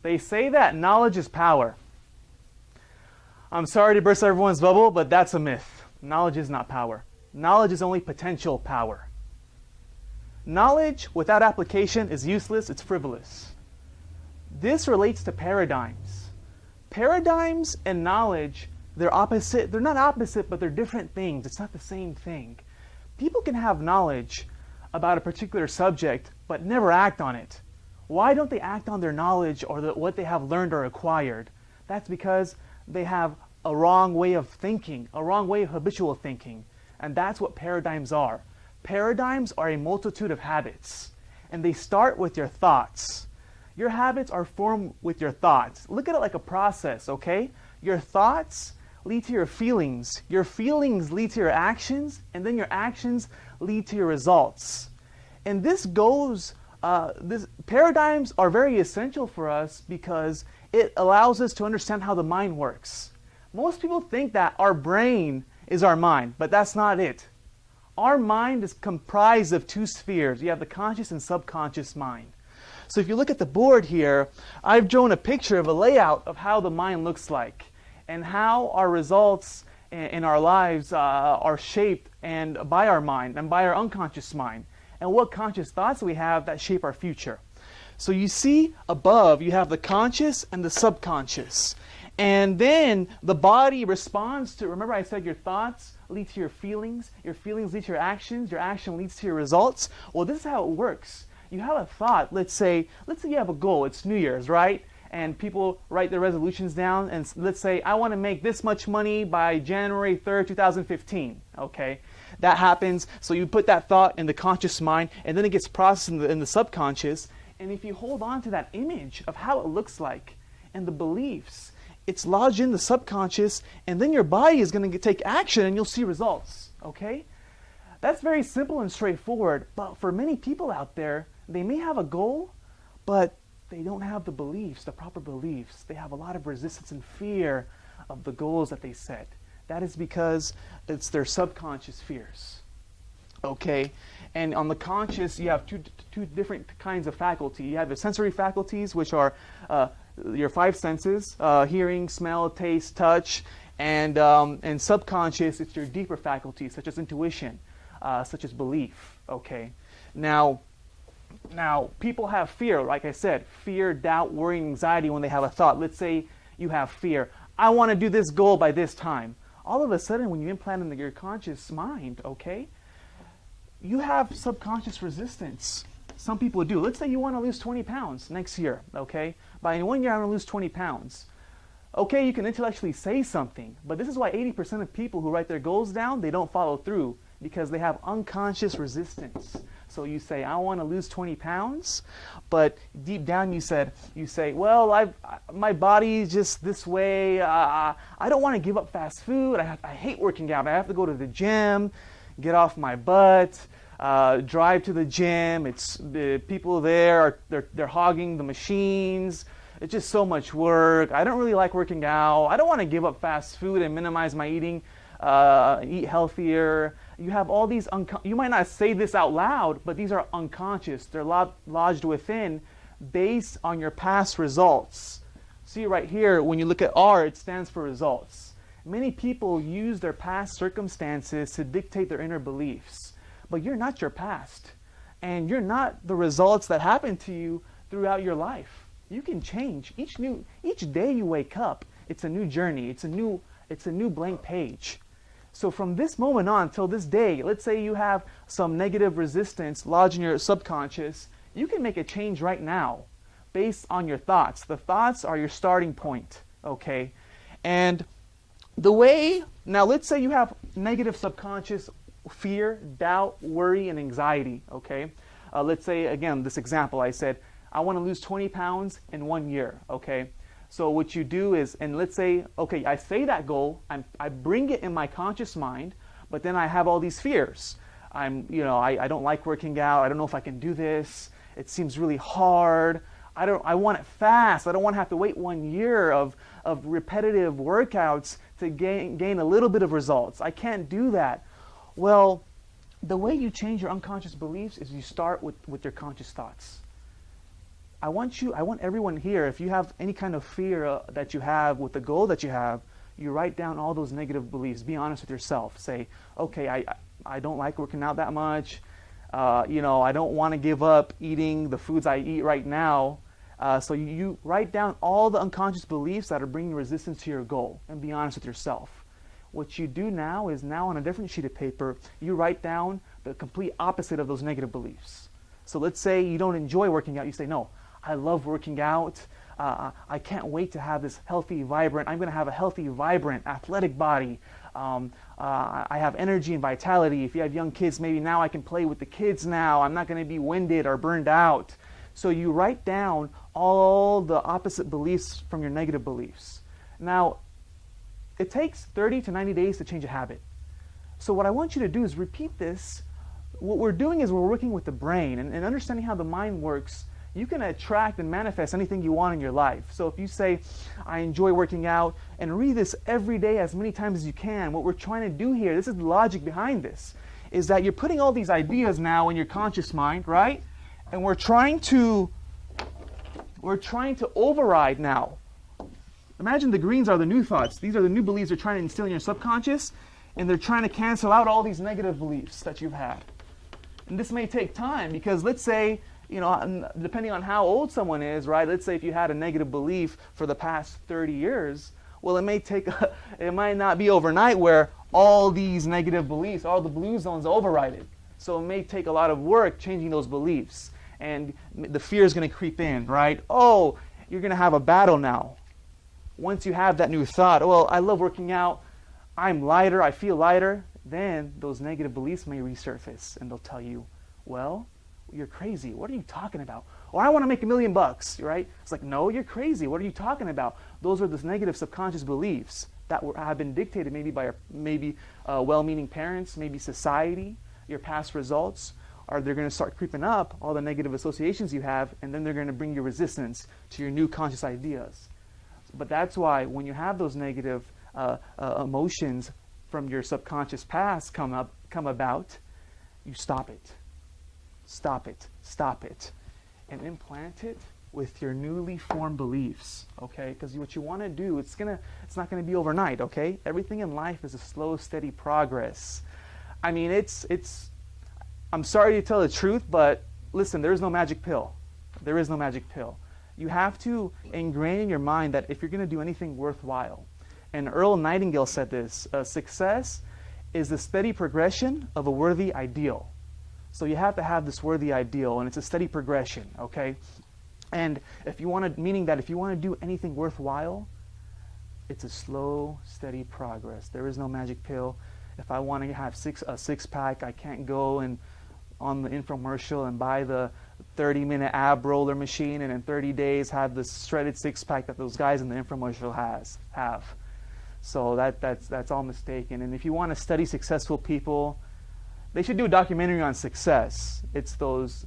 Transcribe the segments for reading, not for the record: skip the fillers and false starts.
They say that knowledge is power. I'm sorry to burst everyone's bubble, but that's a myth. Knowledge is not power. Knowledge is only potential power. Knowledge without application is useless, it's frivolous. This relates to paradigms. Paradigms and knowledge, they're opposite. They're not opposite, but they're different things. It's not the same thing. People can have knowledge about a particular subject, but never act on it. Why don't they act on their knowledge or what they have learned or acquired? That's because they have a wrong way of thinking, a wrong way of habitual thinking. And that's what paradigms are. Paradigms are a multitude of habits, and they start with your thoughts. Your habits are formed with your thoughts. Look at it like a process, okay? Your thoughts lead to your feelings lead to your actions, and then your actions lead to your results. And these paradigms are very essential for us because it allows us to understand how the mind works. Most people think that our brain is our mind, but that's not it. Our mind is comprised of two spheres. You have the conscious and subconscious mind. So if you look at the board here, I've drawn a picture of a layout of how the mind looks like and how our results in our lives are shaped by our mind and by our unconscious mind, and what conscious thoughts we have that shape our future. So you see above, you have the conscious and the subconscious. And then the body responds to, remember I said your thoughts lead to your feelings lead to your action leads to your results. Well, this is how it works. You have a thought, let's say you have a goal, it's New Year's, right? And people write their resolutions down, and let's say, I want to make this much money by January 3rd, 2015, okay? That happens, so you put that thought in the conscious mind, and then it gets processed in the subconscious, and if you hold on to that image of how it looks like, and the beliefs, it's lodged in the subconscious, and then your body is going to take action, and you'll see results, okay? That's very simple and straightforward, but for many people out there, they may have a goal, but they don't have the beliefs, the proper beliefs. They have a lot of resistance and fear of the goals that they set. That is because it's their subconscious fears. Okay? And on the conscious, you have two different kinds of faculty. You have the sensory faculties, which are your five senses, hearing, smell, taste, touch, and subconscious, it's your deeper faculties, such as intuition, such as belief. Okay? Now, people have fear, like I said, fear, doubt, worry, and anxiety when they have a thought. Let's say you have fear. I want to do this goal by this time. All of a sudden, when you implant in your conscious mind, okay, you have subconscious resistance. Some people do. Let's say you want to lose 20 pounds next year, okay? By 1 year, I want to lose 20 pounds. Okay, you can intellectually say something, but this is why 80% of people who write their goals down, they don't follow through because they have unconscious resistance. So you say, I want to lose 20 pounds, but deep down you say, well, my body is just this way. I don't want to give up fast food. I hate working out. I have to go to the gym, get off my butt, drive to the gym. It's the people there they're hogging the machines. It's just so much work. I don't really like working out. I don't want to give up fast food and minimize my eating, eat healthier. You have all these, you might not say this out loud, but these are unconscious. They're lodged within based on your past results. See right here, when you look at R, it stands for results. Many people use their past circumstances to dictate their inner beliefs, but you're not your past, and you're not the results that happen to you throughout your life. You can change. Each day you wake up, it's a new journey. It's a new blank page. So from this moment on till this day, let's say you have some negative resistance lodged in your subconscious, you can make a change right now based on your thoughts. The thoughts are your starting point, okay? And now let's say you have negative subconscious fear, doubt, worry, and anxiety, okay? Let's say, again, this example, I said, I want to lose 20 pounds in 1 year, okay? So what you do is, and let's say, okay, I say that goal, I bring it in my conscious mind, but then I have all these fears. I don't like working out. I don't know if I can do this. It seems really hard. I want it fast. I don't want to have to wait 1 year of repetitive workouts to gain a little bit of results. I can't do that. Well, the way you change your unconscious beliefs is you start with your conscious thoughts. I want everyone here, if you have any kind of fear that you have with the goal that you have, you write down all those negative beliefs. Be honest with yourself. Say, okay, I don't like working out that much. I don't want to give up eating the foods I eat right now. So you write down all the unconscious beliefs that are bringing resistance to your goal, and be honest with yourself. What you do now is, now on a different sheet of paper, you write down the complete opposite of those negative beliefs. So let's say you don't enjoy working out. You say, no, I love working out. I can't wait to have this healthy, vibrant, I'm going to have a healthy, vibrant, athletic body. I have energy and vitality. If you have young kids, maybe now I can play with the kids now. I'm not going to be winded or burned out. So you write down all the opposite beliefs from your negative beliefs. Now, it takes 30 to 90 days to change a habit. So what I want you to do is repeat this. What we're doing is we're working with the brain, and understanding how the mind works. You can attract and manifest anything you want in your life. So if you say, I enjoy working out, and read this every day as many times as you can, what we're trying to do here, this is the logic behind this, is that you're putting all these ideas now in your conscious mind, right? And we're trying to override now. Imagine the greens are the new thoughts. These are the new beliefs they're trying to instill in your subconscious, and they're trying to cancel out all these negative beliefs that you've had. And this may take time, because let's say, depending on how old someone is, right? Let's say if you had a negative belief for the past 30 years, well, it might not be overnight where all these negative beliefs, all the blue zones override it. So it may take a lot of work changing those beliefs. And the fear is going to creep in, right? Oh, you're going to have a battle now. Once you have that new thought, well, I love working out, I'm lighter, I feel lighter, then those negative beliefs may resurface, and they'll tell you, well, you're crazy. What are you talking about? Or I want to make $1 million, right? It's like, no, you're crazy. What are you talking about? Those are the negative subconscious beliefs that have been dictated maybe by well-meaning parents, maybe society, your past results. Or they're going to start creeping up, all the negative associations you have, and then they're going to bring you resistance to your new conscious ideas. But that's why when you have those negative emotions from your subconscious past come about, you stop it. Stop it, and implant it with your newly formed beliefs, okay? Because what you want to do, it's not going to be overnight, okay? Everything in life is a slow, steady progress. I mean, I'm sorry to tell the truth, but listen, there is no magic pill. There is no magic pill. You have to ingrain in your mind that if you're going to do anything worthwhile, and Earl Nightingale said this, success is the steady progression of a worthy ideal. So you have to have this worthy ideal, and it's a steady progression, okay? And if you want to do anything worthwhile, it's a slow, steady progress. There is no magic pill. If I want to have a six-pack, I can't go and on the infomercial and buy the 30-minute ab roller machine, and in 30 days have the shredded six-pack that those guys in the infomercial have. So that's all mistaken. And if you want to study successful people, they should do a documentary on success. It's those,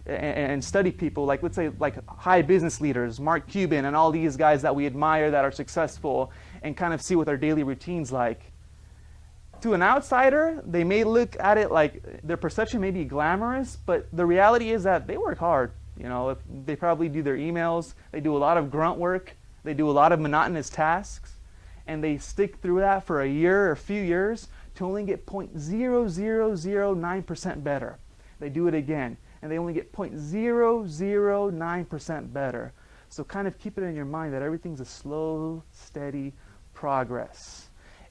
and study people, like let's say like high business leaders, Mark Cuban and all these guys that we admire that are successful, and kind of see what their daily routine's like. To an outsider, they may look at it like their perception may be glamorous, but the reality is that they work hard. They probably do their emails, they do a lot of grunt work, they do a lot of monotonous tasks, and they stick through that for a year or a few years to only get 0.0009% better. They do it again, and they only get 0.009% better. So kind of keep it in your mind that everything's a slow, steady progress.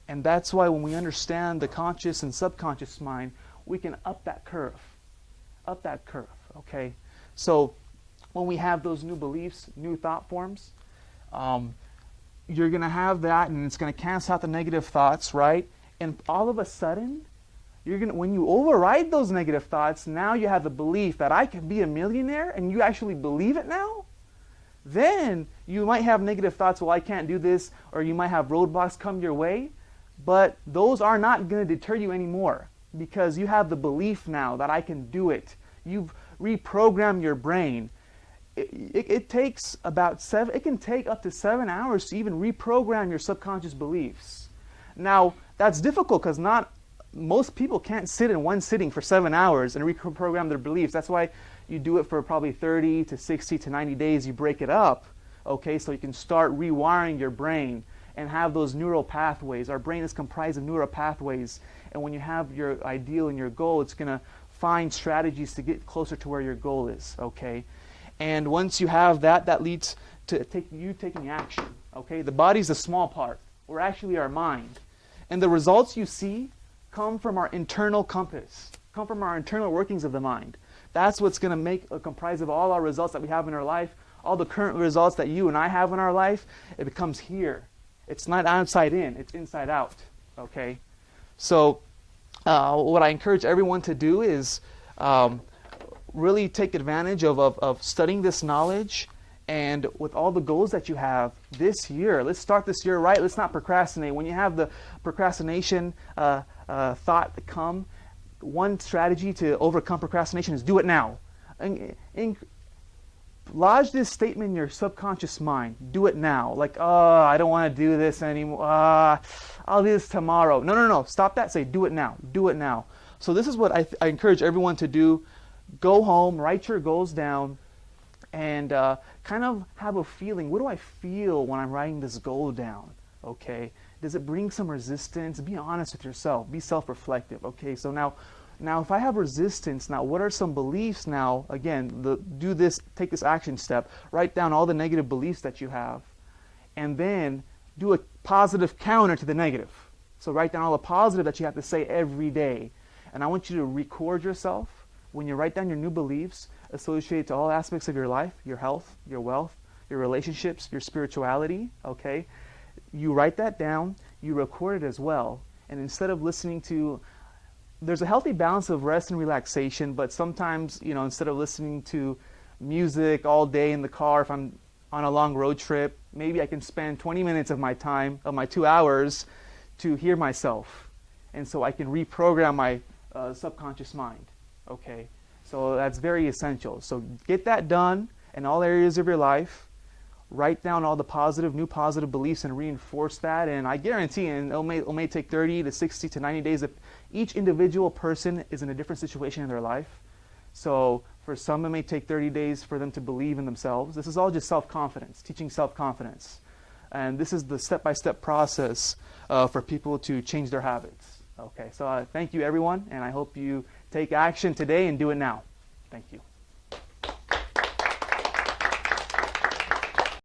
And that's why when we understand the conscious and subconscious mind, we can up that curve, okay? So when we have those new beliefs, new thought forms, you're going to have that, and it's going to cancel out the negative thoughts, right? And all of a sudden, when you override those negative thoughts, now you have the belief that I can be a millionaire, and you actually believe it now. Then you might have negative thoughts, well, I can't do this, or you might have roadblocks come your way, but those are not going to deter you anymore, because you have the belief now that I can do it. You've reprogrammed your brain. It takes it can take up to 7 hours to even reprogram your subconscious beliefs. Now, that's difficult because most people can't sit in one sitting for 7 hours and reprogram their beliefs. That's why you do it for probably 30 to 60 to 90 days, you break it up, okay, so you can start rewiring your brain and have those neural pathways. Our brain is comprised of neural pathways, and when you have your ideal and your goal, it's going to find strategies to get closer to where your goal is, okay? And once you have that, that leads to you taking action, okay? The body's a small part. We're actually our mind. And the results you see come from our internal compass, come from our internal workings of the mind. That's what's going to make a comprise of all our results that we have in our life, all the current results that you and I have in our life. It becomes here. It's not outside in, it's inside out, okay? So what I encourage everyone to do is really take advantage of studying this knowledge, and with all the goals that you have this year, let's start this year right. Let's not procrastinate. When you have the procrastination thought come, one strategy to overcome procrastination is do it now. Lodge this statement in your subconscious mind. Do it now. Like, oh, I don't want to do this anymore. I'll do this tomorrow. No. Stop that. Say, do it now. Do it now. So this is what I encourage everyone to do. Go home, write your goals down, and kind of have a feeling. What do I feel when I'm writing this goal down? Okay. Does it bring some resistance? Be honest with yourself. Be self-reflective. Okay. So now if I have resistance, now what are some beliefs now? Again, do this, take this action step. Write down all the negative beliefs that you have, and then do a positive counter to the negative. So write down all the positive that you have to say every day. And I want you to record yourself when you write down your new beliefs associated to all aspects of your life, your health, your wealth, your relationships, your spirituality, okay? You write that down, you record it as well. And instead of listening to, there's a healthy balance of rest and relaxation, but sometimes, instead of listening to music all day in the car, if I'm on a long road trip, maybe I can spend 20 minutes of my time, of my 2 hours, to hear myself. And so I can reprogram my subconscious mind, okay? So that's very essential. So get that done in all areas of your life. Write down all the new positive beliefs and reinforce that. And I guarantee, and it may take 30 to 60 to 90 days. If each individual person is in a different situation in their life. So for some, it may take 30 days for them to believe in themselves. This is all just self-confidence, teaching self-confidence. And this is the step-by-step process for people to change their habits. Okay, so thank you, everyone. And I hope you take action today and do it now. Thank you.